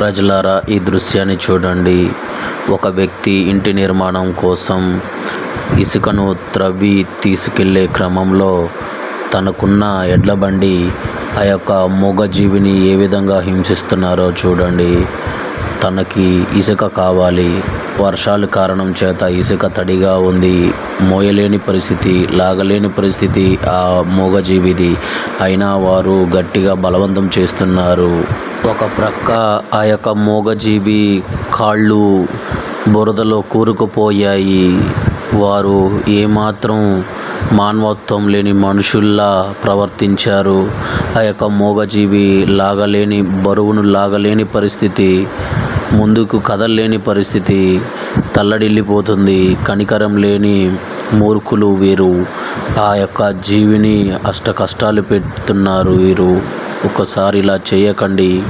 ప్రజలారా, ఈ దృశ్యాన్ని చూడండి. ఒక వ్యక్తి ఇంటి నిర్మాణం కోసం ఇసుకను త్రవ్వి తీసుకెళ్లే క్రమంలో తనకున్న ఎడ్ల బండి ఆ యొక్క మూగజీవిని ఏ విధంగా హింసిస్తున్నారో చూడండి. తనకి ఇసుక కావాలి. వర్షాల కారణం చేత ఇసుక తడిగా ఉంది. మోయలేని పరిస్థితి, లాగలేని పరిస్థితి ఆ మూగజీవిది. అయినా వారు గట్టిగా బలవంతం చేస్తున్నారు. ఒక ప్రక్క ఆ యొక్క మూగజీవి కాళ్ళు బురదలో కూరుకుపోయాయి. వారు ఏమాత్రం మానవత్వం లేని మనుషుల్లా ప్రవర్తించారు. ఆ యొక్క మూగజీవి బరువును లాగలేని పరిస్థితి, ముందుకు కదలలేని పరిస్థితి, తల్లడిల్లిపోతుంది. కనికరం లేని మూర్ఖులు వీరు. ఆ యొక్క జీవిని అష్ట కష్టాలు పెడుతున్నారు వీరు. ఒక్కసారి ఇలా చేయకండి.